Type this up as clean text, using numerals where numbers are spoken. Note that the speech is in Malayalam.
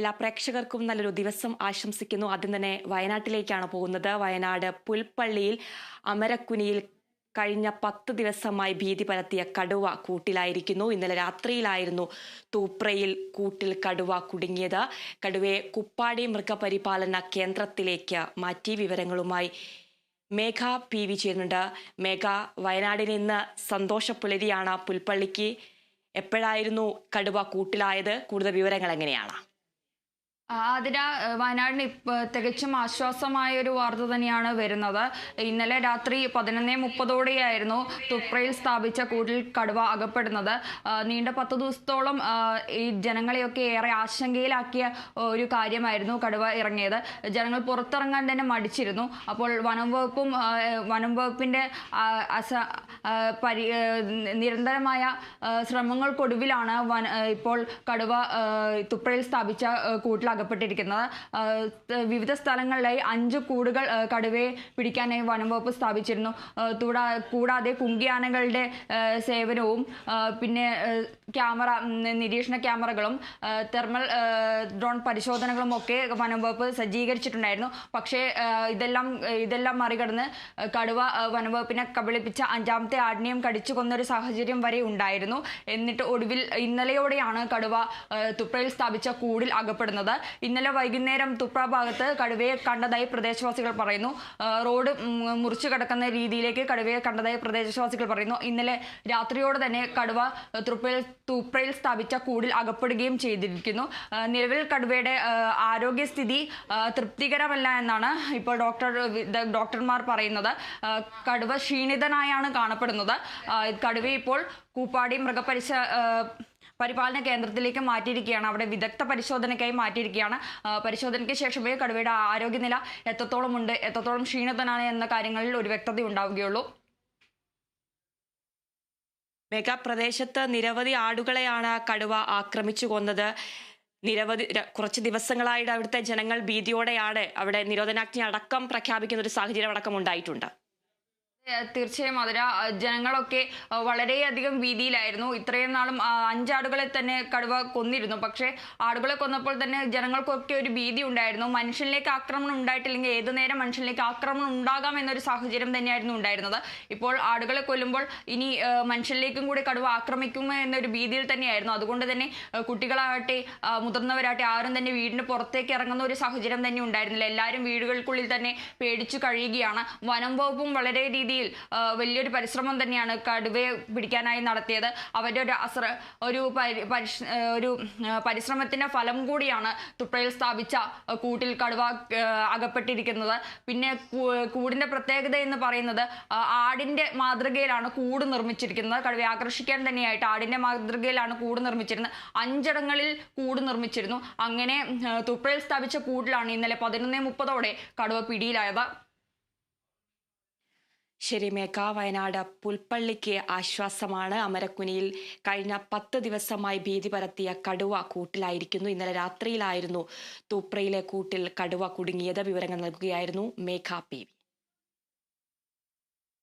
എല്ലാ പ്രേക്ഷകർക്കും നല്ലൊരു ദിവസം ആശംസിക്കുന്നു. ആദ്യം തന്നെ വയനാട്ടിലേക്കാണ് പോകുന്നത്. വയനാട് പുൽപ്പള്ളിയിൽ അമരക്കുനിയിൽ കഴിഞ്ഞ 10 ദിവസമായി ഭീതി പരത്തിയ കടുവ കൂട്ടിലായിരിക്കുന്നു. ഇന്നലെ രാത്രിയിലായിരുന്നു തൂപ്രയിൽ കൂട്ടിൽ കടുവ കുടുങ്ങിയത്. കടുവയെ കുപ്പാടി മൃഗപരിപാലന കേന്ദ്രത്തിലേക്ക് മാറ്റി. വിവരങ്ങളുമായി മേഘ പി വി ചേരുന്നുണ്ട്. മേഘ, വയനാടിന് ഇന്ന് സന്തോഷപ്പുലരിയാണ്. പുൽപ്പള്ളിക്ക് എപ്പോഴായിരുന്നു കടുവ കൂട്ടിലായത്? കൂടുതൽ വിവരങ്ങൾ എങ്ങനെയാണ്? വയനാടിന് തികച്ചും ആശ്വാസമായ ഒരു വാർത്ത തന്നെയാണ് വരുന്നത്. ഇന്നലെ രാത്രി 11:30 തുപ്രയിൽ സ്ഥാപിച്ച കൂട്ടിൽ കടുവ അകപ്പെടുന്നത്. നീണ്ട 10 ദിവസത്തോളം ഈ ജനങ്ങളെയൊക്കെ ഏറെ ആശങ്കയിലാക്കിയ ഒരു കാര്യമായിരുന്നു കടുവ ഇറങ്ങിയത്. ജനങ്ങൾ പുറത്തിറങ്ങാൻ തന്നെ മടിച്ചിരുന്നു. അപ്പോൾ വനം വകുപ്പിന്റെ നിരന്തരമായ ശ്രമങ്ങൾക്കൊടുവിലാണ് ഇപ്പോൾ കടുവ തുപ്രയിൽ സ്ഥാപിച്ച കൂട്ടിൽ അകപ്പെട്ടിരിക്കുന്നത്. വിവിധ സ്ഥലങ്ങളിലായി 5 കൂടുകൾ കടുവയെ പിടിക്കാനായി വനംവകുപ്പ് സ്ഥാപിച്ചിരുന്നു. കൂടാതെ കുങ്കിയാനകളുടെ സേവനവും പിന്നെ നിരീക്ഷണ ക്യാമറകളും തെർമൽ ഡ്രോൺ പരിശോധനകളും ഒക്കെ വനംവകുപ്പ് സജ്ജീകരിച്ചിട്ടുണ്ടായിരുന്നു. പക്ഷേ ഇതെല്ലാം മറികടന്ന് കടുവ വനംവകുപ്പിനെ കബളിപ്പിച്ച 5ാമത്തെ ആടിനെയും കടിച്ചു കൊന്നൊരു സാഹചര്യം വരെ ഉണ്ടായിരുന്നു. എന്നിട്ട് ഒടുവിൽ ഇന്നലെയോടെയാണ് കടുവ തുപ്രയിൽ സ്ഥാപിച്ച കൂടിൽ അകപ്പെടുന്നത്. ഇന്നലെ വൈകുന്നേരം തുപ്ര ഭാഗത്ത് കടുവയെ കണ്ടതായി പ്രദേശവാസികൾ പറയുന്നു. റോഡ് മുറിച്ചു കടക്കുന്ന രീതിയിലേക്ക് കടുവയെ കണ്ടതായി പ്രദേശവാസികൾ പറയുന്നു. ഇന്നലെ രാത്രിയോടെ തന്നെ കടുവ തുപ്രയിൽ സ്ഥാപിച്ച കൂടിൽ അകപ്പെടുകയും ചെയ്തിരിക്കുന്നു. നിലവിൽ കടുവയുടെ ആരോഗ്യസ്ഥിതി തൃപ്തികരമല്ല എന്നാണ് ഇപ്പോൾ ഡോക്ടർമാർ പറയുന്നത്. കടുവ ക്ഷീണിതനായാണ് കാണപ്പെടുന്നത്. കടുവയെ ഇപ്പോൾ കൂപ്പാടി പരിപാലന കേന്ദ്രത്തിലേക്ക് മാറ്റിയിരിക്കുകയാണ്. അവിടെ വിദഗ്ധ പരിശോധനയ്ക്കായി മാറ്റിയിരിക്കുകയാണ്. പരിശോധനയ്ക്ക് ശേഷമേ കടുവയുടെ ആരോഗ്യനില എത്രത്തോളം ഉണ്ട്, എത്രത്തോളം ക്ഷീണിതനാണ് എന്ന കാര്യങ്ങളിൽ ഒരു വ്യക്തത ഉണ്ടാവുകയുള്ളൂ. പ്രദേശത്ത് നിരവധി ആടുകളെയാണ് കടുവ ആക്രമിച്ചു കൊന്നത്. കുറച്ച് ദിവസങ്ങളായിട്ട് അവിടുത്തെ ജനങ്ങൾ ഭീതിയോടെയാണ് അവിടെ നിരോധനാജ്ഞ അടക്കം പ്രഖ്യാപിക്കുന്ന ഒരു സാഹചര്യം അടക്കം ഉണ്ടായിട്ടുണ്ട്. തീർച്ചയായും ജനങ്ങളൊക്കെ വളരെയധികം ഭീതിയിലായിരുന്നു. ഇത്രയും നാളും 5 ആടുകളെ തന്നെ കടുവ കൊന്നിരുന്നു. പക്ഷേ ആടുകളെ കൊന്നപ്പോൾ തന്നെ ജനങ്ങൾക്കൊക്കെ ഒരു ഭീതി ഉണ്ടായിരുന്നു. മനുഷ്യനിലേക്ക് ആക്രമണം ഉണ്ടായിട്ടില്ലെങ്കിൽ ഏതു നേരം മനുഷ്യനിലേക്ക് ആക്രമണം ഉണ്ടാകാം എന്നൊരു സാഹചര്യം തന്നെയായിരുന്നു ഉണ്ടായിരുന്നത്. ഇപ്പോൾ ആടുകളെ കൊല്ലുമ്പോൾ ഇനി മനുഷ്യനിലേക്കും കൂടി കടുവ ആക്രമിക്കുമോ എന്നൊരു ഭീതിയിൽ തന്നെയായിരുന്നു. അതുകൊണ്ട് തന്നെ കുട്ടികളാകട്ടെ മുതിർന്നവരാകട്ടെ ആരും തന്നെ വീടിന് പുറത്തേക്ക് ഇറങ്ങുന്ന ഒരു സാഹചര്യം തന്നെ ഉണ്ടായിരുന്നില്ല. എല്ലാവരും വീടുകൾക്കുള്ളിൽ തന്നെ പേടിച്ചു കഴിയുകയാണ്. വനം വകുപ്പും വളരെ വലിയൊരു പരിശ്രമം തന്നെയാണ് കടുവയെ പിടിക്കാനായി നടത്തിയത്. അവരുടെ ഒരു പരിശ്രമത്തിന്റെ ഫലം കൂടിയാണ് തുപ്രയിൽ സ്ഥാപിച്ച കൂട്ടിൽ കടുവ അകപ്പെട്ടിരിക്കുന്നത്. പിന്നെ കൂടിന്റെ പ്രത്യേകത എന്ന് പറയുന്നത് ആടിന്റെ മാതൃകയിലാണ് കൂട് നിർമ്മിച്ചിരിക്കുന്നത്. കടുവയെ ആകർഷിക്കാൻ തന്നെയായിട്ട് ആടിന്റെ മാതൃകയിലാണ് കൂട് നിർമ്മിച്ചിരുന്നത്. 5 ഇടങ്ങളിൽ കൂട് നിർമ്മിച്ചിരുന്നു. അങ്ങനെ തുപ്രയിൽ സ്ഥാപിച്ച കൂട്ടിലാണ് ഇന്നലെ 11:30 കടുവ പിടിയിലായത്. ശരി മേഘ, വയനാട് പുൽപ്പള്ളിക്ക് ആശ്വാസമാണ്. അമരക്കുനിയിൽ കഴിഞ്ഞ 10 ദിവസമായി ഭീതി പരത്തിയ കടുവ കൂട്ടിലായിരിക്കുന്നു. ഇന്നലെ രാത്രിയിലായിരുന്നു തൂപ്രയിലെ കൂട്ടിൽ കടുവ കുടുങ്ങിയത്. വിവരങ്ങൾ നൽകുകയായിരുന്നു മേഘ പി വി.